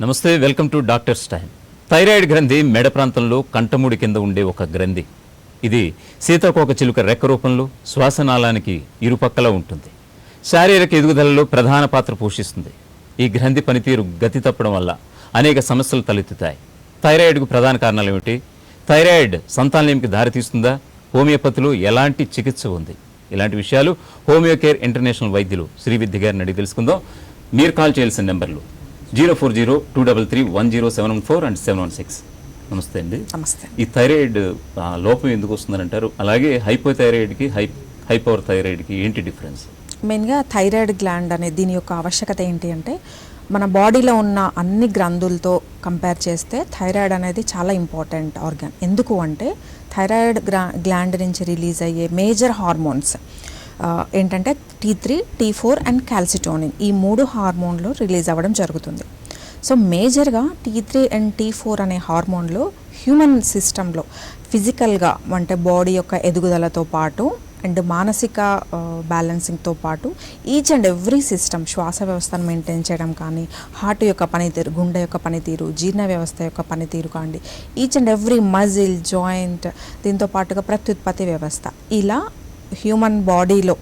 నమస్తే, welcome to doctors time. Thyroid గ్రంథి మెడ ప్రాంతంలో కంఠముడి కింద ఉండే ఒక గ్రంథి. ఇది సీతాకోక చిలుక రెక్క రూపంలో శ్వాసనాళానికి ఇరుపక్కల ఉంటుంది. శారీరక ఎదుగుదలలో ప్రధాన పాత్ర పోషిస్తుంది. ఈ గ్రంథి పనితీరు గతి తప్పడం వల్ల అనేక సమస్యలు తలెత్తుతాయి. థైరాయిడ్కు ప్రధాన కారణాలు ఏమిటి? థైరాయిడ్ సంతానలేమికి దారితీస్తుందా? హోమియోపతిలో ఎలాంటి చికిత్స ఉంది? ఇలాంటి విషయాలు హోమియో కేర్ ఇంటర్నేషనల్ వైద్యులు శ్రీవిద్య గారిని అడిగి తెలుసుకుందాం. మీరు కాల్ చేయాల్సిన నెంబర్లు 040-233-10714 అండ్ 716. నమస్తే అండి. నమస్తే. ఈ థైరాయిడ్ లోపం ఎందుకు వస్తుందంటారు? అలాగే హైపోథైరాయిడ్కి హైపవర్ థైరాయిడ్కి ఏంటి డిఫరెన్స్? మెయిన్గా థైరాయిడ్ గ్లాండ్ అనే దీని యొక్క ఆవశ్యకత ఏంటి అంటే, మన బాడీలో ఉన్న అన్ని గ్రంథులతో కంపేర్ చేస్తే థైరాయిడ్ అనేది చాలా ఇంపార్టెంట్ ఆర్గాన్. ఎందుకు అంటే థైరాయిడ్ గ్లాండ్ నుంచి రిలీజ్ అయ్యే మేజర్ హార్మోన్స్ ఏంటంటే T3, T4 అండ్ క్యాల్సిటోనిన్. ఈ 3 హార్మోన్లు రిలీజ్ అవ్వడం జరుగుతుంది. సో మేజర్గా T3 అండ్ T4 అనే హార్మోన్లు హ్యూమన్ సిస్టంలో ఫిజికల్గా అంటే బాడీ యొక్క ఎదుగుదలతో పాటు అండ్ మానసిక బ్యాలెన్సింగ్తో పాటు ఈచ్ అండ్ ఎవ్రీ సిస్టమ్, శ్వాస వ్యవస్థను మెయింటైన్ చేయడం కానీ, హార్ట్ యొక్క పనితీరు, గుండె యొక్క పనితీరు, జీర్ణ వ్యవస్థ యొక్క పనితీరు కానీ, each and every muscle, joint, దీంతో పాటుగా ప్రత్యుత్పత్తి వ్యవస్థ, ఇలా హ్యూమన్ బాడీలో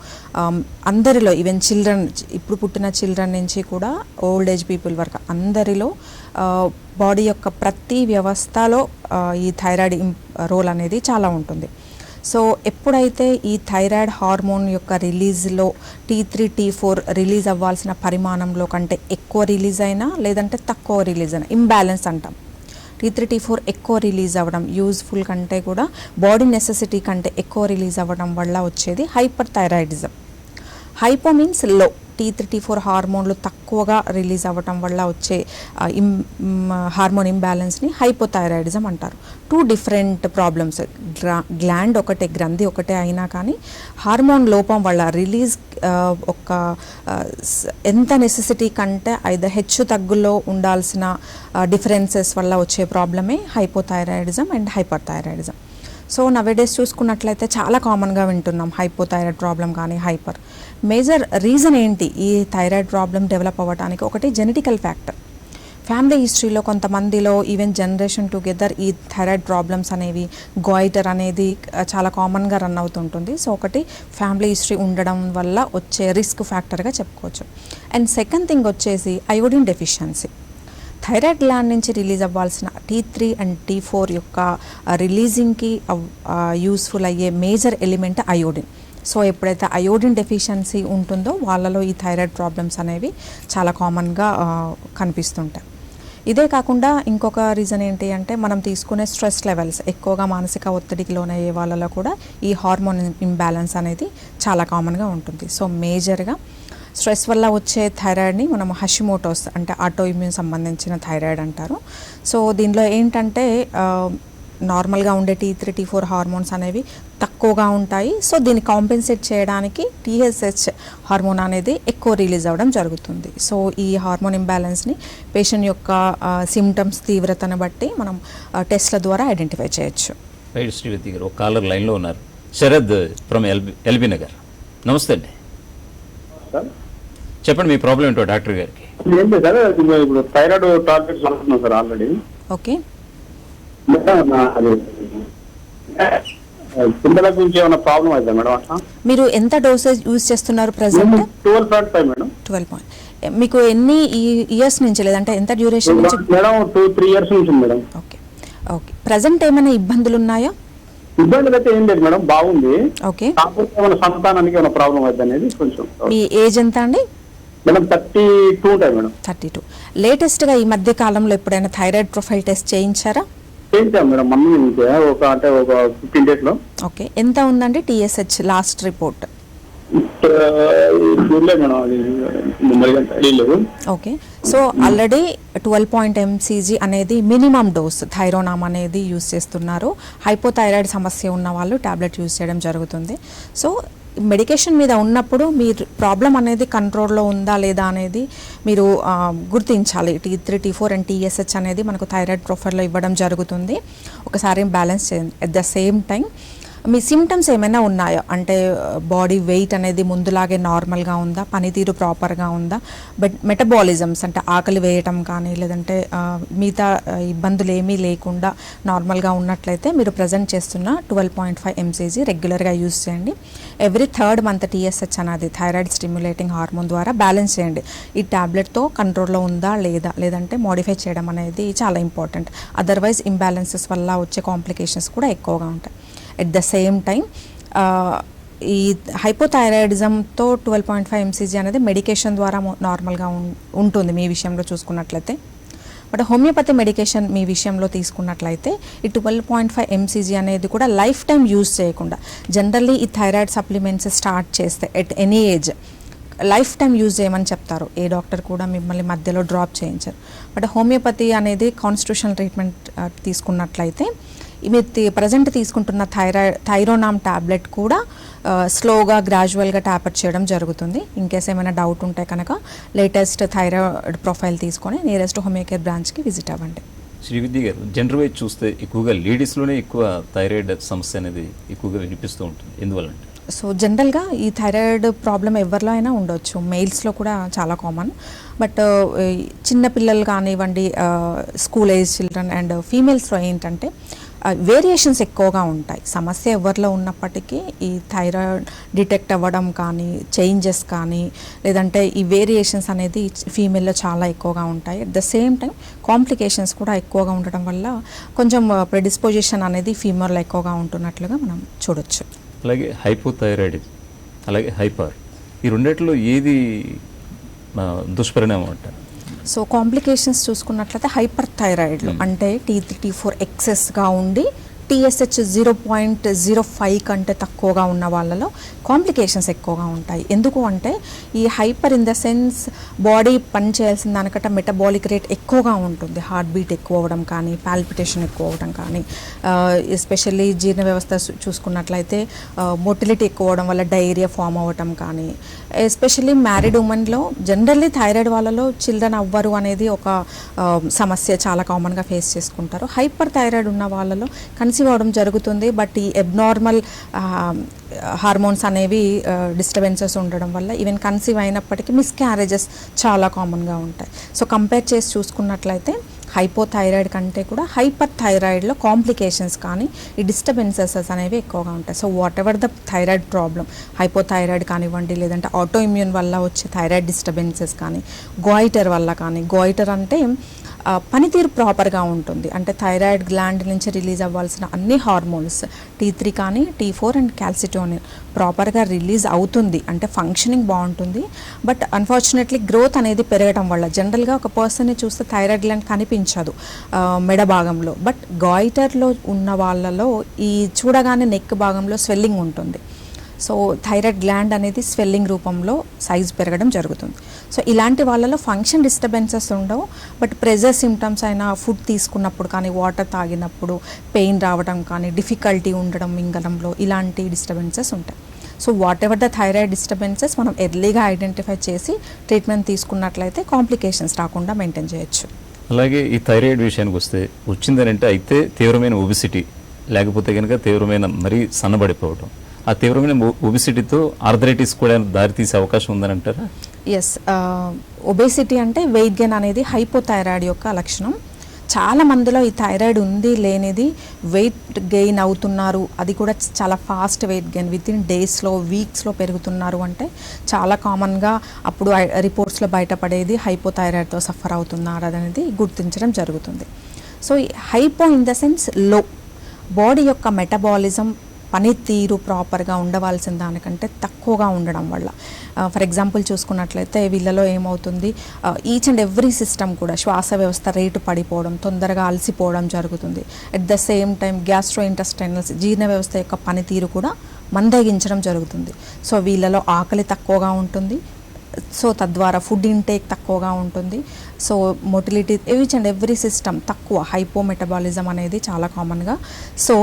అందరిలో, ఈవెన్ చిల్డ్రన్, ఇప్పుడు పుట్టిన చిల్డ్రన్ నుంచి కూడా ఓల్డ్ ఏజ్ పీపుల్ వరకు అందరిలో బాడీ యొక్క ప్రతి వ్యవస్థలో ఈ థైరాయిడ్ రోల్ అనేది చాలా ఉంటుంది. సో ఎప్పుడైతే ఈ థైరాయిడ్ హార్మోన్ యొక్క రిలీజ్లో T3, T4 రిలీజ్ అవ్వాల్సిన పరిమాణంలో కంటే ఎక్కువ రిలీజ్ అయినా లేదంటే తక్కువ రిలీజ్ అయినా, ఇంబ్యాలెన్స్ అంటాం. T3, T4 ఎక్కువ రిలీజ్ అవ్వడం, యూజ్ఫుల్ కంటే కూడా బాడీ నెసెసిటీ కంటే ఎక్కువ రిలీజ్ అవ్వడం వల్ల వచ్చేది హైపర్ థైరాయిడిజం. హైపో మీన్స్ లో. T3, T4 హార్మోన్లు తక్కువగా రిలీజ్ అవ్వటం వల్ల వచ్చే హార్మోన్ ఇంబ్యాలెన్స్ని హైపోథైరాయిడిజం అంటారు. 2 డిఫరెంట్ ప్రాబ్లమ్స్. గ్లాండ్ ఒకటే, గ్రంథి ఒకటే అయినా కానీ హార్మోన్ లోపం వల్ల రిలీజ్ ఎంత నెసెసిటీ కంటే ఐదర్ హెచ్చు తగ్గులో ఉండాల్సిన డిఫరెన్సెస్ వల్ల వచ్చే ప్రాబ్లమే hypothyroidism and hyper thyroidism. So nowadays చూసుకున్నట్లయితే చాలా కామన్గా వింటున్నాం హైపోథైరాయిడ్ ప్రాబ్లం కానీ హైపర్. మేజర్ రీజన్ ఏంటి ఈ థైరాయిడ్ ప్రాబ్లం డెవలప్ అవ్వడానికి? ఒకటి జెనెటికల్ ఫ్యాక్టర్. ఫ్యామిలీ హిస్టరీలో కొంతమందిలో ఈవెన్ జనరేషన్ టుగెదర్ ఈ థైరాయిడ్ ప్రాబ్లమ్స్ అనేవి, గాయిటర్ అనేది చాలా కామన్గా రన్ అవుతుంటుంది. సో ఒకటి ఫ్యామిలీ హిస్టరీ ఉండడం వల్ల వచ్చే రిస్క్ ఫ్యాక్టర్గా చెప్పుకోవచ్చు. అండ్ సెకండ్ థింగ్ వచ్చేసి అయోడిన్ డెఫిషియన్సీ. థైరాయిడ్ గ్లాండ్ నుంచి రిలీజ్ అవ్వాల్సిన T3 అండ్ T4 యొక్క రిలీజింగ్కి యూస్ఫుల్ అయ్యే మేజర్ ఎలిమెంట్ అయోడిన్. సో ఎప్పుడైతే అయోడిన్ డెఫిషియన్సీ ఉంటుందో వాళ్ళలో ఈ థైరాయిడ్ ప్రాబ్లమ్స్ అనేవి చాలా కామన్గా కనిపిస్తుంటాయి. ఇదే కాకుండా ఇంకొక రీజన్ ఏంటి అంటే, మనం తీసుకునే స్ట్రెస్ లెవెల్స్, ఎక్కువగా మానసిక ఒత్తిడికి లోనయ్యే వాళ్ళలో కూడా ఈ హార్మోన్ ఇంబ్యాలెన్స్ అనేది చాలా కామన్గా ఉంటుంది. సో మేజర్గా స్ట్రెస్ వల్ల వచ్చే థైరాయిడ్ని మనం హషిమోటోస్ అంటే ఆటో ఇమ్యూన్ సంబంధించిన థైరాయిడ్ అంటారు. సో దీనిలో ఏంటంటే నార్మల్గా ఉండే T3, T4 హార్మోన్స్ అనేవి తక్కువగా ఉంటాయి. సో దీన్ని కాంపెన్సేట్ చేయడానికి TSH హార్మోన్ అనేది ఎక్కువ రిలీజ్ అవ్వడం జరుగుతుంది. సో ఈ హార్మోన్ ఇంబ్యాలెన్స్ని పేషెంట్ యొక్క సిమ్టమ్స్ తీవ్రతను బట్టి మనం టెస్ట్ల ద్వారా ఐడెంటిఫై చేయొచ్చు. రైట్ శ్రీవిద్య గారు, ఒక కాలర్ లైన్లో ఉన్నారు. Sharad from LB Nagar. నమస్తే అండి, చెప్పండి మీ ప్రాబ్లం ఏంటో డాక్టర్ గారికి. ఏంటి సార్, ఇప్పుడు థైరాయిడ్ టాబ్లెట్స్ వాడుతున్నాం సార్ ఆల్రెడీ. ఓకే. పిల్లలకు ఏమైనా ప్రాబ్లం అవుతుందా మేడం? అట్లా మీరు ఎంత డోసేజ్ యూజ్ చేస్తున్నారు ప్రెసెంట్? 12.5 మేడం. 12. మీకు ఎన్ని ఇయర్స్ నుంచి, లేదంటే ఎంత డ్యూరేషన్ నుంచి? మేడం 2-3 ఇయర్స్ నుంచి మేడం. Okay okay. ప్రెసెంట్ ఏమైనా ఇబ్బందులు ఉన్నాయా? ఇబ్బందులు అయితే ఏం లేదు మేడం, బాగుంది. ఓకే. కాకపోతే ఏమైనా సంతానానికి ఏమైనా ప్రాబ్లం అవుతుంది అనేది కొంచెం. మీ ఏజ్ ఎంత అండి? మేడం 32 ఉంటాయి మేడం. 32. లేటెస్ట్గా ఈ మధ్య కాలంలో ఎప్పుడైనా థైరాయిడ్ ప్రొఫైల్ టెస్ట్ చేయించారా? చేయించాం మేడం, మమ్మీ ఒక 15 days లో. ఓకే. ఎంత ఉందండి TSH last report? Okay. So already 12 mcg అనేది మినిమం డోస్ థైరోనామ్ అనేది యూజ్ చేస్తున్నారు. హైపోథైరాయిడ్ సమస్య ఉన్న వాళ్ళు టాబ్లెట్ యూజ్ చేయడం జరుగుతుంది. సో మెడికేషన్ మీద ఉన్నప్పుడు మీరు ప్రాబ్లం అనేది కంట్రోల్లో ఉందా లేదా అనేది మీరు గుర్తించాలి. T3, T4 అండ్ TSH అనేది మనకు థైరాయిడ్ ప్రొఫైల్లో ఇవ్వడం జరుగుతుంది. ఒకసారి బ్యాలెన్స్ చేయండి. At the same time me symptoms ఏమైనా ఉన్నాయా అంటే బాడీ వెయిట్ అనేది ముందులాగే నార్మల్గా ఉందా, పనితీరు ప్రాపర్గా ఉందా, బట్ మెటబాలిజమ్స్ అంటే ఆకలి వేయటం కానీ లేదంటే మిగతా ఇబ్బందులు ఏమీ లేకుండా నార్మల్గా ఉన్నట్లయితే మీరు ప్రజెంట్ చేస్తున్న 12.5 mcg రెగ్యులర్గా యూజ్ చేయండి. ఎవ్రీ 3rd month TSH అనేది థైరాయిడ్ స్టిమ్యులేటింగ్ హార్మోన్ ద్వారా బ్యాలెన్స్ చేయండి. ఈ ట్యాబ్లెట్తో కంట్రోల్లో ఉందా లేదా, లేదంటే మోడిఫై చేయడం అనేది చాలా ఇంపార్టెంట్. అదర్వైజ్ ఇంబ్యాలెన్సెస్ వల్ల వచ్చే కాంప్లికేషన్స్ కూడా ఎక్కువగా ఉంటాయి. ఎట్ ద సేమ్ టైం ఈ హైపోథైరాయిడిజంతో 12.5 mcg అనేది మెడికేషన్ ద్వారా నార్మల్గా ఉంటుంది మీ విషయంలో చూసుకున్నట్లయితే. బట్ హోమియోపతి మెడికేషన్ మీ విషయంలో తీసుకున్నట్లయితే ఈ 12.5 mcg అనేది కూడా లైఫ్ టైం యూజ్ చేయకుండా, జనరల్లీ ఈ థైరాయిడ్ సప్లిమెంట్స్ స్టార్ట్ చేస్తే at any age life time use చేయమని చెప్తారు. ఏ డాక్టర్ కూడా మిమ్మల్ని మధ్యలో డ్రాప్ చేయించారు. బట్ హోమియోపతి అనేది కాన్స్టిట్యూషనల్ ట్రీట్మెంట్ తీసుకున్నట్లయితే మీరు ప్రజెంట్ తీసుకుంటున్న థైరోనామ్ ట్యాబ్లెట్ కూడా స్లోగా గ్రాడ్యువల్గా ట్యాపర్ చేయడం జరుగుతుంది. ఇన్కేస్ ఏమైనా డౌట్ ఉంటే కనుక లేటెస్ట్ థైరాయిడ్ ప్రొఫైల్ తీసుకొని నియరెస్ట్ హోమియోకేర్ బ్రాంచ్కి విజిట్ అవ్వండి. శ్రీవిద్య గారు, జనరల్ వైజ్ చూస్తే ఎక్కువగా లేడీస్లోనే ఎక్కువ థైరాయిడ్ సమస్య అనేది ఎక్కువగా వినిపిస్తూ ఉంటుంది. ఎందువల్లంటే సో జనరల్గా ఈ థైరాయిడ్ ప్రాబ్లం ఎవరిలో అయినా ఉండొచ్చు, మెయిల్స్లో కూడా చాలా కామన్. బట్ చిన్నపిల్లలు కానివ్వండి, స్కూల్ ఏజ్ చిల్డ్రన్ అండ్ ఫీమేల్స్లో ఏంటంటే వేరియేషన్స్ ఎక్కువగా ఉంటాయి. సమస్య ఎవరిలో ఉన్నప్పటికీ ఈ థైరాయిడ్ డిటెక్ట్ అవ్వడం కానీ, చేంజెస్ కానీ, లేదంటే ఈ వేరియేషన్స్ అనేది ఫీమేల్లో చాలా ఎక్కువగా ఉంటాయి. At the same time complications కూడా ఎక్కువగా ఉండడం వల్ల కొంచెం ప్రెడిస్పోజిషన్ అనేది ఫీమేల్లో ఎక్కువగా ఉంటున్నట్లుగా మనం చూడొచ్చు. అలాగే హైపోథైరాయిడ్, అలాగే హైపర్, ఈ రెండిట్లో ఏది దుష్పరిణామం అంటారు? సో కాంప్లికేషన్స్ చూసుకున్నట్లయితే హైపర్ థైరాయిడ్లో అంటే T3 T4 ఎక్సెస్గా ఉండి TSH 0.05 కంటే తక్కువగా ఉన్న వాళ్ళలో కాంప్లికేషన్స్ ఎక్కువగా ఉంటాయి. ఎందుకు అంటే ఈ hyper in the sense body పని చేయాల్సిన దానికంటే మెటబాలిక్ రేట్ ఎక్కువగా ఉంటుంది. హార్ట్ బీట్ ఎక్కువ అవ్వడం కానీ, పాల్పిటేషన్ ఎక్కువ అవ్వడం కానీ, ఎస్పెషల్లీ జీర్ణ వ్యవస్థ చూసుకున్నట్లయితే మొటిలిటీ ఎక్కువ అవ్వడం వల్ల డైరియా ఫామ్ అవ్వడం కానీ, ఎస్పెషల్లీ మ్యారీడ్ ఉమెన్లో జనరల్లీ థైరాయిడ్ వాళ్ళలో చిల్డ్రన్ అవ్వరు అనేది ఒక సమస్య చాలా కామన్గా ఫేస్ చేసుకుంటారు. హైపర్ థైరాయిడ్ ఉన్న వాళ్ళలో కన్సీవ్ అవ్వడం జరుగుతుంది. బట్ ఈ అబ్నార్మల్ హార్మోన్స్ అనేవి డిస్టర్బెన్సెస్ ఉండడం వల్ల ఈవెన్ కన్సీవ్ అయినప్పటికీ మిస్క్యారేజెస్ చాలా కామన్గా ఉంటాయి. సో కంపేర్ చేసి చూసుకున్నట్లయితే హైపోథైరాయిడ్ కంటే కూడా హైపర్ థైరాయిడ్లో కాంప్లికేషన్స్ కానీ ఈ డిస్టర్బెన్సెస్ అనేవి ఎక్కువగా ఉంటాయి. So what ever the thyroid problem, hypothyroid కానివ్వండి, లేదంటే ఆటో ఇమ్యూన్ వల్ల వచ్చే థైరాయిడ్ డిస్టర్బెన్సెస్ కానీ, గోయిటర్ వల్ల కానీ, గోయిటర్ అంటే పనితీరు ప్రాపర్గా ఉంటుంది. అంటే థైరాయిడ్ గ్లాండ్ నుంచి రిలీజ్ అవ్వాల్సిన అన్ని హార్మోన్స్ T3 కానీ, T4 అండ్ క్యాల్సిటోనిన్ ప్రాపర్గా రిలీజ్ అవుతుంది. అంటే ఫంక్షనింగ్ బాగుంటుంది. బట్ అన్ఫార్చునేట్లీ గ్రోత్ అనేది పెరగడం వల్ల జనరల్గా ఒక పర్సన్ని చూస్తే థైరాయిడ్ గ్లాండ్ కనిపించదు మెడ భాగంలో. బట్ గాయిటర్లో ఉన్న వాళ్ళలో ఈ చూడగానే నెక్ భాగంలో స్వెల్లింగ్ ఉంటుంది. సో థైరాయిడ్ గ్లాండ్ అనేది స్వెల్లింగ్ రూపంలో సైజ్ పెరగడం జరుగుతుంది. సో ఇలాంటి వాళ్ళలో ఫంక్షన్ డిస్టర్బెన్సెస్ ఉండవు. బట్ ప్రెజర్ సిమ్టమ్స్ అయినా ఫుడ్ తీసుకున్నప్పుడు కానీ, వాటర్ తాగినప్పుడు పెయిన్ రావడం కానీ, డిఫికల్టీ ఉండడం మింగడంలో, ఇలాంటి డిస్టర్బెన్సెస్ ఉంటాయి. So what ever the thyroid disturbances మనం ఎర్లీగా ఐడెంటిఫై చేసి ట్రీట్మెంట్ తీసుకున్నట్లయితే కాంప్లికేషన్స్ రాకుండా మెయింటైన్ చేయొచ్చు. అలాగే ఈ థైరాయిడ్ విషయానికి వస్తే వచ్చిందనంటే అయితే తీవ్రమైన ఒబిసిటీ, లేకపోతే కనుక తీవ్రమైన మరీ సన్నబడిపోవడం, ఆ తీవ్రమైన ఒబిసిటీతో ఆర్థరైటిస్ కూడా దారితీసే అవకాశం ఉందని అంటారా? ఎస్, ఒబేసిటీ అంటే వెయిట్ గెయిన్ అనేది హైపోథైరాయిడ్ యొక్క లక్షణం. చాలా మందిలో ఈ థైరాయిడ్ ఉంది లేనిది వెయిట్ గెయిన్ అవుతున్నారు, అది కూడా చాలా fast weight gain with in డేస్లో, వీక్స్లో పెరుగుతున్నారు అంటే చాలా కామన్గా అప్పుడు రిపోర్ట్స్లో బయటపడేది హైపోథైరాయిడ్తో సఫర్ అవుతున్నారు అనేది గుర్తించడం జరుగుతుంది. So hypo in the sense లో, బాడీ యొక్క మెటబాలిజం పనితీరు ప్రాపర్గా ఉండవలసిన దానికంటే తక్కువగా ఉండడం వల్ల, ఫర్ ఎగ్జాంపుల్ చూసుకున్నట్లయితే వీళ్ళలో ఏమవుతుంది, ఈచ్ అండ్ ఎవ్రీ సిస్టమ్ కూడా శ్వాస వ్యవస్థ రేటు పడిపోవడం, తొందరగా అలసిపోవడం జరుగుతుంది. At the same time gastro intestinals జీర్ణ వ్యవస్థ యొక్క పనితీరు కూడా మందగించడం జరుగుతుంది. సో వీళ్ళలో ఆకలి తక్కువగా ఉంటుంది. సో తద్వారా ఫుడ్ ఇంటేక్ తక్కువగా ఉంటుంది. So motility, each and every system తక్కువ, హైపో మెటబాలిజం అనేది చాలా కామన్గా. సో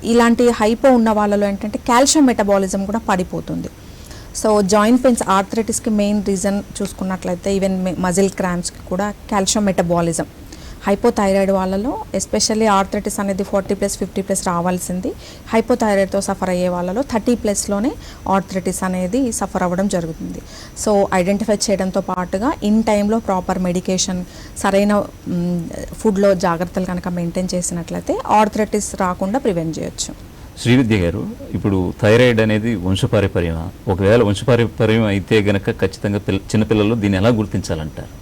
ఇలాంటి హైపో ఉన్న వాళ్ళలో ఏంటంటే కాల్షియం మెటబాలిజం కూడా పడిపోతుంది. సో జాయింట్ పెయిన్స్, ఆర్థరైటిస్కి మెయిన్ రీజన్ చూసుకున్నట్లయితే ఈవెన్ మజిల్ క్రాంప్స్కి కూడా కాల్షియం మెటబాలిజం హైపోథైరాయిడ్ వాళ్ళలో ఎస్పెషల్లీ ఆర్థరైటిస్ అనేది 40+, 50+ రావాల్సింది. హైపోథైరాయిడ్తో సఫర్ అయ్యే వాళ్ళలో 30+లోనే ఆర్థరైటిస్ అనేది సఫర్ అవ్వడం జరుగుతుంది. సో ఐడెంటిఫై చేయడంతో పాటుగా ఇన్ టైంలో ప్రాపర్ మెడికేషన్, సరైన ఫుడ్లో జాగ్రత్తలు కనుక మెయింటైన్ చేసినట్లయితే ఆర్థరైటిస్ రాకుండా ప్రివెంట్ చేయొచ్చు. శ్రీవిద్య గారు, ఇప్పుడు థైరాయిడ్ అనేది వంశపారంపర్యమా? ఒకవేళ వంశపారంపర్యం అయితే గనక ఖచ్చితంగా చిన్నపిల్లలు దీన్ని ఎలా గుర్తించాలంటారు?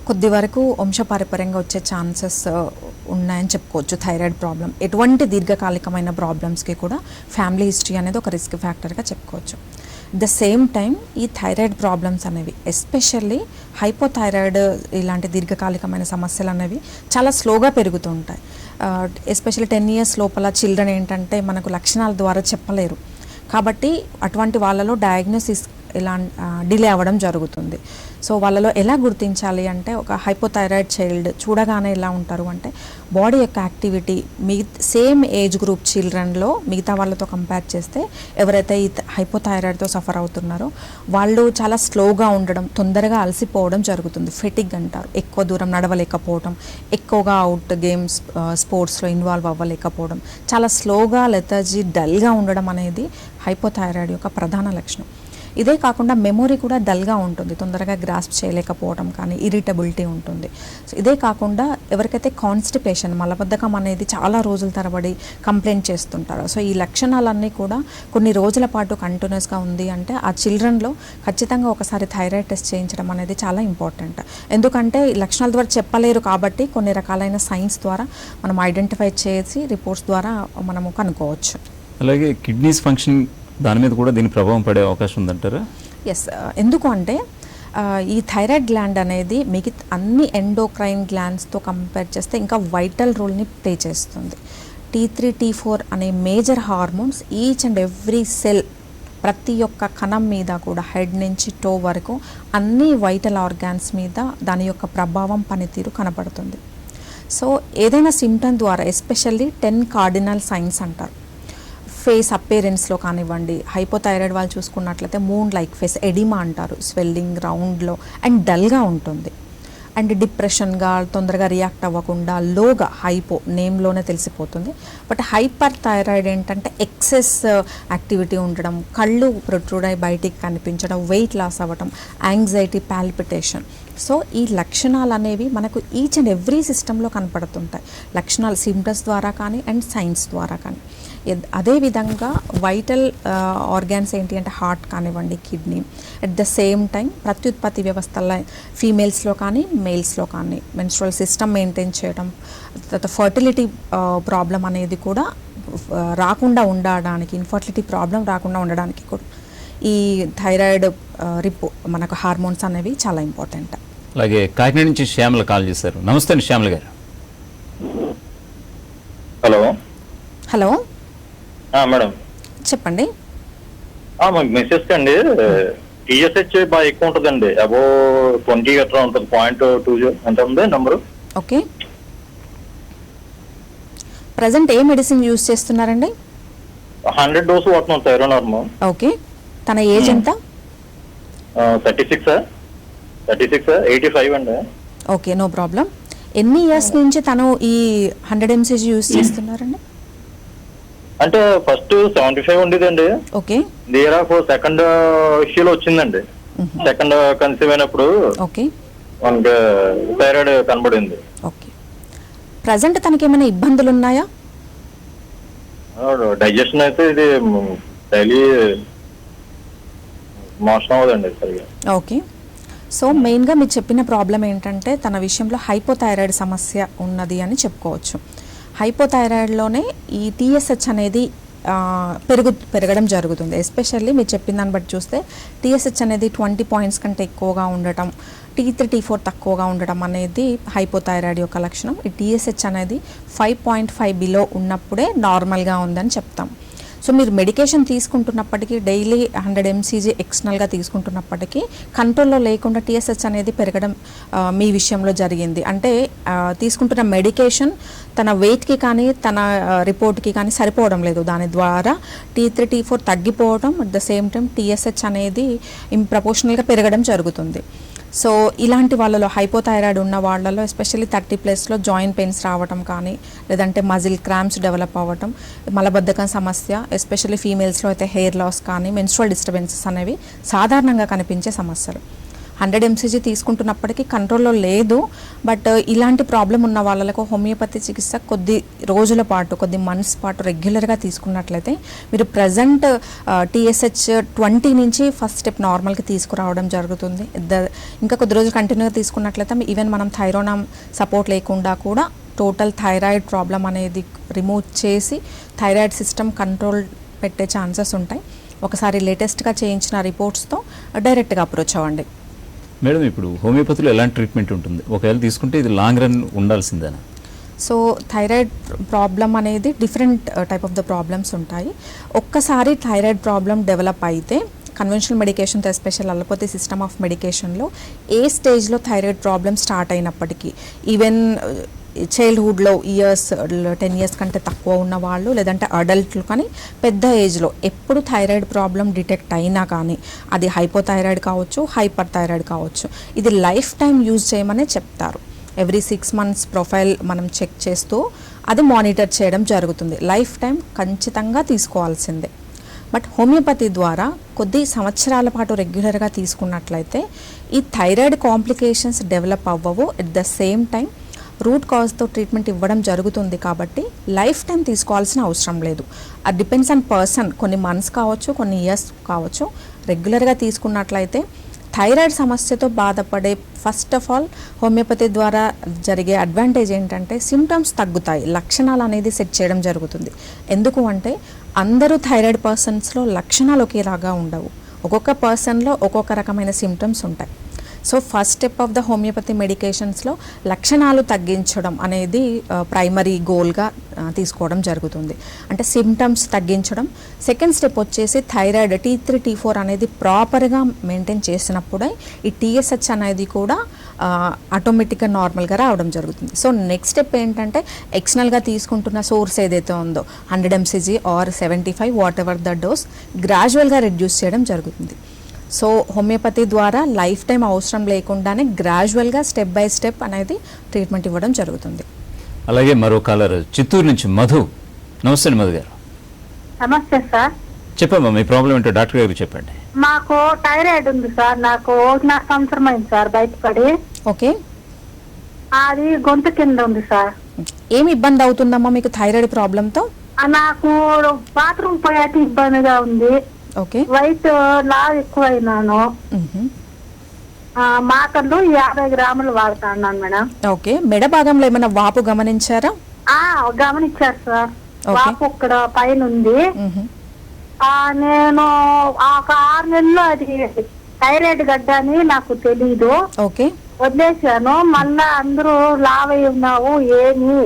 కొద్ది వరకు వంశపారంపర్యంగా వచ్చే ఛాన్సెస్ ఉన్నాయని చెప్పుకోవచ్చు. థైరాయిడ్ ప్రాబ్లం ఎటువంటి దీర్ఘకాలికమైన ప్రాబ్లమ్స్కి కూడా ఫ్యామిలీ హిస్టరీ అనేది ఒక రిస్క్ ఫ్యాక్టర్గా చెప్పుకోవచ్చు. ద సేమ్ టైం ఈ థైరాయిడ్ ప్రాబ్లమ్స్ అనేవి ఎస్పెషల్లీ హైపోథైరాయిడ్ ఇలాంటి దీర్ఘకాలికమైన సమస్యలు అనేవి చాలా స్లోగా పెరుగుతుంటాయి. ఎస్పెషల్లీ 10 years లోపల చిల్డ్రన్ ఏంటంటే మనకు లక్షణాల ద్వారా చెప్పలేరు. కాబట్టి అటువంటి వాళ్ళలో డయాగ్నోసిస్ ఇలా డిలే అవ్వడం జరుగుతుంది. సో వాళ్ళలో ఎలా గుర్తించాలి అంటే, ఒక హైపోథైరాయిడ్ చైల్డ్ చూడగానే ఎలా ఉంటారు అంటే, బాడీ యొక్క యాక్టివిటీ సేమ్ ఏజ్ గ్రూప్ చిల్డ్రన్లో మిగతా వాళ్ళతో కంపేర్ చేస్తే ఎవరైతే ఈ హైపోథైరాయిడ్తో సఫర్ అవుతున్నారో వాళ్ళు చాలా స్లోగా ఉండడం, తొందరగా అలసిపోవడం జరుగుతుంది. ఫెటిగ్ అంటారు. ఎక్కువ దూరం నడవలేకపోవడం, ఎక్కువగా అవుట్ గేమ్స్ స్పోర్ట్స్లో ఇన్వాల్వ్ అవ్వలేకపోవడం, చాలా స్లోగా లెథర్జీ డల్గా ఉండడం అనేది హైపోథైరాయిడ్ యొక్క ప్రధాన లక్షణం. ఇదే కాకుండా మెమొరీ కూడా డల్గా ఉంటుంది, తొందరగా గ్రాస్ప్ చేయలేకపోవడం కానీ ఇరిటబిలిటీ ఉంటుంది. సో ఇదే కాకుండా ఎవరికైతే కాన్స్టిపేషన్, మలబద్ధకం అనేది చాలా రోజుల తరబడి కంప్లైంట్ చేస్తుంటారో, సో ఈ లక్షణాలన్నీ కూడా కొన్ని రోజుల పాటు కంటిన్యూస్గా ఉంది అంటే ఆ చిల్డ్రన్లో ఖచ్చితంగా ఒకసారి థైరాయిడ్ టెస్ట్ చేయించడం అనేది చాలా ఇంపార్టెంట్. ఎందుకంటే ఈ లక్షణాల ద్వారా చెప్పలేరు కాబట్టి కొన్ని రకాలైన సైన్స్ ద్వారా మనం ఐడెంటిఫై చేసి రిపోర్ట్స్ ద్వారా మనము కనుక్కోవచ్చు. అలాగే కిడ్నీస్ ఫంక్షన్, దాని మీద కూడా దీని ప్రభావం పడే అవకాశం ఉందంటారా? ఎస్, ఎందుకు అంటే ఈ థైరాయిడ్ గ్లాండ్ అనేది మిగతా అన్ని ఎండోక్రైన్ గ్లాండ్స్తో కంపేర్ చేస్తే ఇంకా వైటల్ రోల్ని ప్లే చేస్తుంది. T3, T4 అనే major hormones each and every cell, ప్రతి ఒక్క కణం మీద కూడా హెడ్ నుంచి టో వరకు అన్ని వైటల్ ఆర్గాన్స్ మీద దాని యొక్క ప్రభావం, పనితీరు కనపడుతుంది. సో ఏదైనా సిమ్టమ్ ద్వారా ఎస్పెషల్లీ 10 కార్డినల్ సైన్స్ అంటారు. ఫేస్ అపేరెన్స్లో కానివ్వండి, హైపోథైరాయిడ్ వాళ్ళు చూసుకున్నట్లయితే మూన్ లైక్ ఫేస్, ఎడిమా అంటారు, స్వెల్లింగ్ రౌండ్లో అండ్ డల్గా ఉంటుంది. అండ్ డిప్రెషన్గా, తొందరగా రియాక్ట్ అవ్వకుండా, లోగా, హైపో నేమ్లోనే తెలిసిపోతుంది. బట్ హైపర్ థైరాయిడ్ ఏంటంటే ఎక్సెస్ యాక్టివిటీ ఉండడం, కళ్ళు ప్రొట్రూడ్ అయి బయటికి కనిపించడం, వెయిట్ లాస్ అవ్వడం, యాంగ్జైటీ, పాల్పిటేషన్. సో ఈ లక్షణాలు అనేవి మనకు ఈచ్ అండ్ ఎవ్రీ సిస్టంలో కనపడుతుంటాయి, లక్షణాలు సిమ్టమ్స్ ద్వారా కానీ అండ్ సైన్స్ ద్వారా కానీ. అదేవిధంగా వైటల్ ఆర్గాన్స్ ఏంటి అంటే హార్ట్ కానివ్వండి, kidney, at the same time ప్రత్యుత్పత్తి వ్యవస్థల ఫీమేల్స్లో కానీ మేల్స్లో కానీ మెన్స్ట్రువల్ సిస్టమ్ మెయింటైన్ చేయడం, తర్వాత ఫర్టిలిటీ ప్రాబ్లం అనేది కూడా రాకుండా ఉండడానికి, ఇన్ఫర్టిలిటీ ప్రాబ్లం రాకుండా ఉండడానికి కూడా ఈ థైరాయిడ్ మనకు హార్మోన్స్ అనేవి చాలా ఇంపార్టెంట్. అలాగే కాకినాడ నుంచి శ్యామల కాల్ చేశారు. నమస్తే అండి శ్యామల గారు. హలో హలో మేడం, చెప్పండి. మాకు మెసేజ్ అండి, టీఎస్హెచ్ బాగా ఎక్కువ ఉంటుందండి, అబో 20 గట్రా ఉంటుంది, 0.20 ఎంత ఉంది నంబరు. ఓకే, ప్రజెంట్ ఏ మెడిసిన్ యూజ్ చేస్తున్నారండి? 100 డోసు వాడుతున్నాం థైరోనార్మ్. ఓకే, తన ఏజ్ ఎంత? 36, 85 అండి. Okay, no problem. ఎన్ని ఇయర్స్ నుంచి తను ఈ 100 mcg యూజ్ చేస్తున్నారండి? అంటే ఫస్ట్ 75 ఉండేదండి. ఓకే, దేర్ ఆఫ్ సెకండ్ ఇష్యూలో వచ్చిందండి. సెకండ్ కన్సీవ్ అయినప్పుడు ఓకే మనకి థైరాయిడ్ కనబడింది. ఓకే, ప్రజెంట్ తనకి ఏమైనా ఇబ్బందులు ఉన్నాయా? డైజెషన్ అయితే ఇది డైలీ మోషన్ అవ్వదండి సరిగా. ఓకే, సో మెయిన్గా మీరు చెప్పిన ప్రాబ్లం ఏంటంటే తన విషయంలో హైపోథైరాయిడ్ సమస్య ఉన్నది అని చెప్పుకోవచ్చు. హైపోథైరాయిడ్లోనే ఈ టీఎస్హెచ్ అనేది పెరగడం జరుగుతుంది. ఎస్పెషల్లీ మీరు చెప్పిన దాన్ని బట్టి చూస్తే టీఎస్హెచ్ అనేది 20 points కంటే ఎక్కువగా ఉండటం, T3, T4 తక్కువగా ఉండటం అనేది హైపోథైరాయిడ్ యొక్క లక్షణం. ఈ టీఎస్హెచ్ అనేది 5.5 బిలో ఉన్నప్పుడే నార్మల్గా ఉందని చెప్తాం. సో మీరు మెడికేషన్ తీసుకుంటున్నప్పటికీ డైలీ 100 mcg ఎక్స్టర్నల్గా తీసుకుంటున్నప్పటికీ కంట్రోల్లో లేకుండా టీఎస్హెచ్ అనేది పెరగడం మీ విషయంలో జరిగింది. అంటే తీసుకుంటున్న మెడికేషన్ తన వెయిట్కి కానీ తన రిపోర్ట్కి కానీ సరిపోవడం లేదు. దాని ద్వారా T3, T4 తగ్గిపోవడం, at the same time TSH అనేది ఇంప్రపోర్షనల్గా పెరగడం జరుగుతుంది. సో ఇలాంటి వాళ్ళలో హైపోథైరాయిడ్ ఉన్న వాళ్ళలో ఎస్పెషల్లీ 30+లో జాయింట్ పెయిన్స్ రావటం కానీ, లేదంటే మజిల్ క్రాంప్స్ డెవలప్ అవ్వటం, మలబద్ధకం సమస్య, ఎస్పెషల్లీ ఫీమేల్స్లో అయితే హెయిర్ లాస్ కానీ, మెన్స్ట్రువల్ డిస్టర్బెన్సెస్ అనేవి సాధారణంగా కనిపించే సమస్యలు. 100 mcg తీసుకుంటున్నప్పటికీ కంట్రోల్లో లేదు. బట్ ఇలాంటి ప్రాబ్లం ఉన్న వాళ్ళకు హోమియోపతి చికిత్స కొద్ది రోజుల పాటు, కొద్ది మంత్స్ పాటు రెగ్యులర్గా తీసుకున్నట్లయితే మీరు ప్రజెంట్ TSH 20 నుంచి ఫస్ట్ స్టెప్ నార్మల్కి తీసుకురావడం జరుగుతుంది. ఇంకా కొద్ది రోజులు కంటిన్యూగా తీసుకున్నట్లయితే ఈవెన్ మనం థైరోనామ్ సపోర్ట్ లేకుండా కూడా టోటల్ థైరాయిడ్ ప్రాబ్లం అనేది రిమూవ్ చేసి థైరాయిడ్ సిస్టమ్ కంట్రోల్ పెట్టే ఛాన్సెస్ ఉంటాయి. ఒకసారి లేటెస్ట్గా చేయించిన రిపోర్ట్స్తో డైరెక్ట్గా అప్రోచ్ అవ్వండి. మేడం, ఇప్పుడు హోమియోపతిలో ఎలాంటి ట్రీట్మెంట్ ఉంటుంది? ఒకవేళ తీసుకుంటే ఇది లాంగ్ రన్ ఉండాల్సిందేనా? సో థైరాయిడ్ ప్రాబ్లం అనేది different type of the problems ఉంటాయి. ఒక్కసారి థైరాయిడ్ ప్రాబ్లం డెవలప్ అయితే కన్వెన్షనల్ మెడికేషన్తో ఎస్పెషల్ అలోపతి సిస్టమ్ ఆఫ్ మెడికేషన్లో ఏ స్టేజ్లో థైరాయిడ్ ప్రాబ్లం స్టార్ట్ అయినప్పటికీ, ఈవెన్ చైల్డ్హుడ్లో 10 years కంటే తక్కువ ఉన్న వాళ్ళు, లేదంటే అడల్ట్లు కానీ పెద్ద ఏజ్లో ఎప్పుడు థైరాయిడ్ ప్రాబ్లం డిటెక్ట్ అయినా కానీ, అది హైపోథైరాయిడ్ కావచ్చు, హైపర్ థైరాయిడ్ కావచ్చు, ఇది లైఫ్ టైం యూజ్ చేయమనే చెప్తారు. ఎవ్రీ 6 months ప్రొఫైల్ మనం చెక్ చేస్తూ అది మానిటర్ చేయడం జరుగుతుంది. లైఫ్ టైం ఖచ్చితంగా తీసుకోవాల్సిందే. బట్ హోమియోపతి ద్వారా కొద్ది సంవత్సరాల పాటు రెగ్యులర్గా తీసుకున్నట్లయితే ఈ థైరాయిడ్ కాంప్లికేషన్స్ డెవలప్ అవ్వవు. At the same time root కాజ్తో ట్రీట్మెంట్ ఇవ్వడం జరుగుతుంది. కాబట్టి లైఫ్ టైం తీసుకోవాల్సిన అవసరం లేదు. అది డిపెండ్స్ ఆన్ పర్సన్. కొన్ని మంత్స్ కావచ్చు, కొన్ని ఇయర్స్ కావచ్చు. రెగ్యులర్గా తీసుకున్నట్లయితే థైరాయిడ్ సమస్యతో బాధపడే ఫస్ట్ ఆఫ్ ఆల్ హోమియోపతి ద్వారా జరిగే అడ్వాంటేజ్ ఏంటంటే సిమ్టమ్స్ తగ్గుతాయి, లక్షణాలు అనేది సెట్ చేయడం జరుగుతుంది. ఎందుకు అంటే అందరూ థైరాయిడ్ పర్సన్స్లో లక్షణాలు ఒకేలాగా ఉండవు. ఒక్కొక్క పర్సన్లో ఒక్కొక్క రకమైన సిమ్టమ్స్ ఉంటాయి. So first step of the homeopathy మెడికేషన్స్లో లక్షణాలు తగ్గించడం అనేది ప్రైమరీ గోల్గా తీసుకోవడం జరుగుతుంది. అంటే సిమ్టమ్స్ తగ్గించడం. సెకండ్ స్టెప్ వచ్చేసి థైరాయిడ్ T3 T4 అనేది ప్రాపర్గా మెయింటైన్ చేసినప్పుడే ఈ TSH అనేది కూడా ఆటోమేటిక్గా నార్మల్గా రావడం జరుగుతుంది. సో నెక్స్ట్ స్టెప్ ఏంటంటే ఎక్స్టర్నల్గా తీసుకుంటున్న సోర్స్ ఏదైతే ఉందో 100 mcg or 75 whatever the dose గ్రాడ్యువల్గా రెడ్యూస్ చేయడం జరుగుతుంది. సో హోమియోపతి ద్వారా లైఫ్ టైం అవసరం లేకుండానే గ్రాడ్యువల్గా స్టెప్ బై స్టెప్ అనేది ట్రీట్మెంట్ ఇవ్వడం జరుగుతుంది. అలాగే మరో కాలర్ చిత్తూరు నుంచి మధు. నమస్తే మధు గారు. నమస్తే సార్. చెప్పమ్మా, మీ ప్రాబ్లం ఏంటో డాక్టర్ గారికి చెప్పండి. మాకు థైరాయిడ్ ఉంది సార్. నాకు 1.5 సంవత్సరం అయింది సార్ బయటపడి. ఓకే, అది గొంతు కింద ఉంది సార్. ఏమి ఇబ్బంది అవుతుందమ్మా మీకు థైరాయిడ్ ప్రాబ్లంతో? నాకు బాత్రూమ్ పోయాక ఇబ్బందిగా ఉంది. ఓకే, వైట్ లావ్ ఎక్కువైనాను. మాటలు 50 గ్రాములు వాడుతున్నాను మేడం. ఓకే, మెడ భాగంలో ఏమైనా వాపు గమనించారా? గమనించారు సార్. వాపు ఇక్కడ పైన ఉంది. నేను ఒక 6 నెలలు అది థైరాయిడ్ గడ్డ అని నాకు తెలీదు. ఓకే, వదిలేసాను. మళ్ళా అందరూ లావ్ అయి ఉన్నావు ఏమి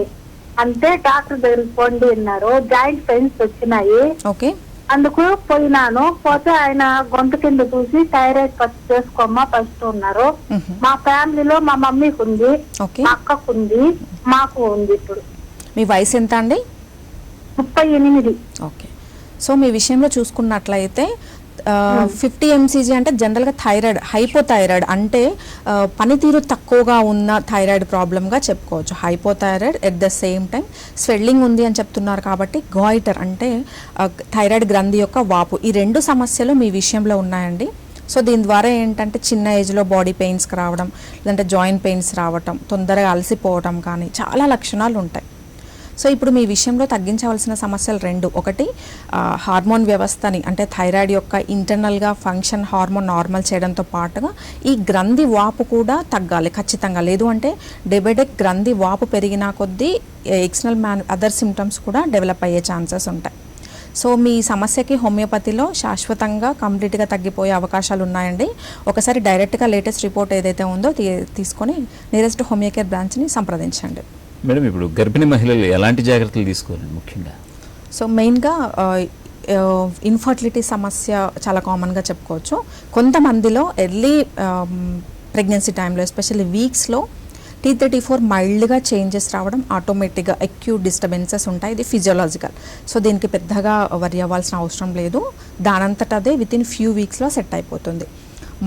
అంటే డాక్టర్ దగ్గరికి పోండి అన్నారు. జాయింట్ పెయిన్స్ వచ్చినాయి. ఓకే, అందుకు పోయినాను. పోతే ఆయన గొంతు కింద చూసి థైరాయిడ్ ఫస్ట్ చేసుకోమ్మా ఫస్ట్ ఉన్నారు. మా ఫ్యామిలీలో మా మమ్మీకి ఉంది, మా అక్కకు ఉంది, మాకు ఉంది. ఇప్పుడు మీ వయసు ఎంత అండి? 38. ఓకే, సో మీ విషయంలో చూసుకున్నట్లయితే 50 mcg అంటే జనరల్గా థైరాయిడ్, హైపోథైరాయిడ్ అంటే పనితీరు తక్కువగా ఉన్న థైరాయిడ్ ప్రాబ్లంగా చెప్పుకోవచ్చు. Hypothyroid at the same time swelling ఉంది అని చెప్తున్నారు కాబట్టి గాయిటర్ అంటే థైరాయిడ్ గ్రంథి యొక్క వాపు, ఈ 2 సమస్యలు మీ విషయంలో ఉన్నాయండి. సో దీని ద్వారా ఏంటంటే చిన్న ఏజ్లో బాడీ పెయిన్స్కి రావడం, లేదంటే జాయింట్ పెయిన్స్ రావటం, తొందరగా అలసిపోవటం కానీ చాలా లక్షణాలు ఉంటాయి. సో ఇప్పుడు మీ విషయంలో తగ్గించవలసిన సమస్యలు 2. ఒకటి హార్మోన్ వ్యవస్థని, అంటే థైరాయిడ్ యొక్క ఇంటర్నల్గా ఫంక్షన్ హార్మోన్ నార్మల్ చేయడంతో పాటుగా ఈ గ్రంథి వాపు కూడా తగ్గాలి ఖచ్చితంగా. లేదు అంటే డే బై డే గ్రంథి వాపు పెరిగినా కొద్దీ ఎక్స్టర్నల్ అదర్ సిమ్టమ్స్ కూడా డెవలప్ అయ్యే ఛాన్సెస్ ఉంటాయి. సో మీ సమస్యకి హోమియోపతిలో శాశ్వతంగా కంప్లీట్గా తగ్గిపోయే అవకాశాలు ఉన్నాయండి. ఒకసారి డైరెక్ట్గా లేటెస్ట్ రిపోర్ట్ ఏదైతే ఉందో తీసుకొని నియరెస్ట్ హోమియోకేర్ బ్రాంచ్ని సంప్రదించండి. మేడం, ఇప్పుడు గర్భిణీ మహిళలు ఎలాంటి జాగ్రత్తలు తీసుకోవాలి ముఖ్యంగా? సో మెయిన్గా ఇన్ఫర్టిలిటీ సమస్య చాలా కామన్గా చెప్పుకోవచ్చు. కొంతమందిలో ఎర్లీ ప్రెగ్నెన్సీ టైంలో ఎస్పెషల్లీ వీక్స్లో T3 T4 మైల్డ్గా చేంజెస్ రావడం, ఆటోమేటిక్గా అక్యూట్ డిస్టర్బెన్సెస్ ఉంటాయి. ఇది ఫిజియోలాజికల్. సో దీనికి పెద్దగా వరి అవ్వాల్సిన అవసరం లేదు. దానంతట అదే విత్ ఇన్ ఫ్యూ వీక్స్లో సెట్ అయిపోతుంది.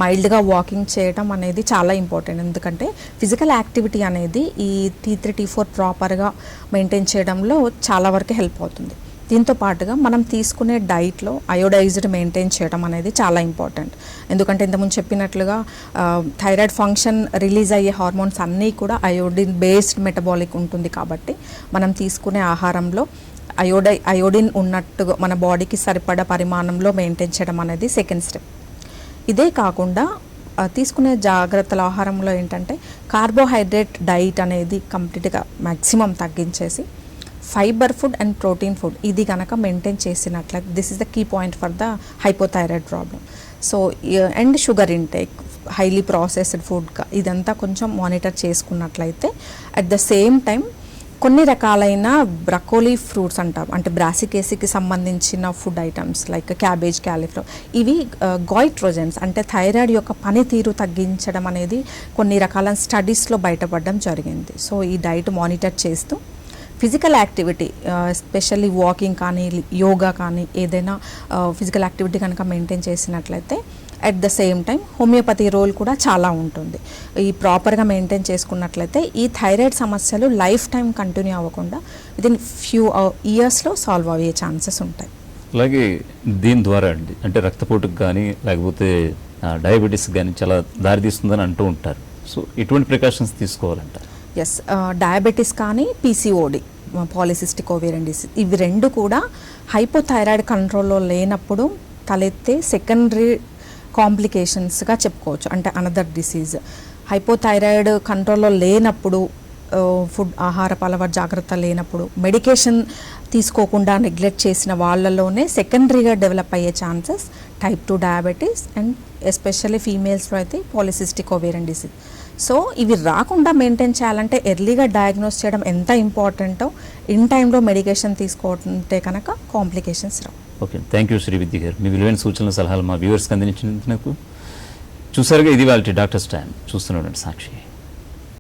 మైల్డ్గా వాకింగ్ చేయడం అనేది చాలా ఇంపార్టెంట్. ఎందుకంటే ఫిజికల్ యాక్టివిటీ అనేది ఈ T3 T4 ప్రాపర్గా మెయింటైన్ చేయడంలో చాలా వరకు హెల్ప్ అవుతుంది. దీంతో పాటుగా మనం తీసుకునే డైట్లో అయోడైజ్డ్ మెయింటైన్ చేయడం అనేది చాలా ఇంపార్టెంట్. ఎందుకంటే ఇంతకుముందు చెప్పినట్లుగా థైరాయిడ్ ఫంక్షన్ రిలీజ్ అయ్యే హార్మోన్స్ అన్నీ కూడా అయోడిన్ బేస్డ్ మెటబాలిక్ ఉంటుంది. కాబట్టి మనం తీసుకునే ఆహారంలో అయోడిన్ ఉన్నట్టుగా మన బాడీకి సరిపడా పరిమాణంలో మెయింటైన్ చేయడం అనేది సెకండ్ స్టెప్. ఇదే కాకుండా తీసుకునే జాగ్రత్తల ఆహారంలో ఏంటంటే కార్బోహైడ్రేట్ డైట్ అనేది కంప్లీట్గా మ్యాక్సిమం తగ్గించేసి fibre food and protein food ఇది కనుక మెయింటైన్ చేసినట్లయితే this is the key point for the hypothyroid problem. So and sugar intake, highly processed food ఇదంతా కొంచెం మానిటర్ చేసుకున్నట్లయితే అట్ ద సేమ్ టైం కొన్ని రకాలైన బ్రకోలీ ఫ్రూట్స్ అంటాం, అంటే బ్రాసికేసికి సంబంధించిన food items like cabbage, cauliflower, ఇవి గాయిట్రోజెన్స్ అంటే థైరాయిడ్ యొక్క పనితీరు తగ్గించడం అనేది కొన్ని రకాల స్టడీస్లో బయటపడడం జరిగింది. సో ఈ డైట్ మానిటర్ చేస్తూ ఫిజికల్ యాక్టివిటీ ఎస్పెషల్లీ వాకింగ్ కానీ యోగా కానీ ఏదైనా ఫిజికల్ యాక్టివిటీ కనుక మెయింటైన్ చేసినట్లయితే at the same time homeopathy role కూడా చాలా ఉంటుంది. ఈ ప్రాపర్గా మెయింటైన్ చేసుకున్నట్లయితే ఈ థైరాయిడ్ సమస్యలు లైఫ్ టైం కంటిన్యూ అవ్వకుండా విదిన్ ఫ్యూ ఇయర్స్లో సాల్వ్ అయ్యే ఛాన్సెస్ ఉంటాయి. అలాగే దీని ద్వారా అండి అంటే రక్తపోటుకు కానీ లేకపోతే డయాబెటీస్ కానీ చాలా దారితీస్తుందని అంటూ ఉంటారు. సో ఎటువంటి ప్రికాషన్స్ తీసుకోవాలంటారు? ఎస్, డయాబెటీస్ కానీ పీసీఓడి పాలిసిస్టిక్ ఓవేరియన్ డిసీజ్ ఇవి రెండు కూడా హైపోథైరాయిడ్ కంట్రోల్లో లేనప్పుడు తలెత్తే సెకండరీ కాంప్లికేషన్స్గా చెప్పుకోవచ్చు. అంటే అనదర్ డిసీజ్ హైపోథైరాయిడ్ కంట్రోల్లో లేనప్పుడు ఫుడ్ ఆహారపు అలవాటు జాగ్రత్త లేనప్పుడు మెడికేషన్ తీసుకోకుండా నెగ్లెక్ట్ చేసిన వాళ్ళలోనే సెకండరీగా డెవలప్ అయ్యే chances type 2 diabetes and especially ఫీమేల్స్లో అయితే పాలిసిస్టిక్ ఓవేరియన్ డిసీజ్. సో ఇవి రాకుండా మెయింటైన్ చేయాలంటే ఎర్లీగా డయాగ్నోస్ చేయడం ఎంత ఇంపార్టెంటో ఇన్ టైంలో మెడికేషన్ తీసుకుంటే కనుక complications Rao. Okay, thank you Srividya గారు. మీ విలువైన సూచనల సలహాలు మా వ్యూవర్స్కి అందించినందుకు. చూసారుగా ఇది వాళ్ళ డాక్టర్స్ టైం. చూస్తూనే ఉండండి సాక్షి.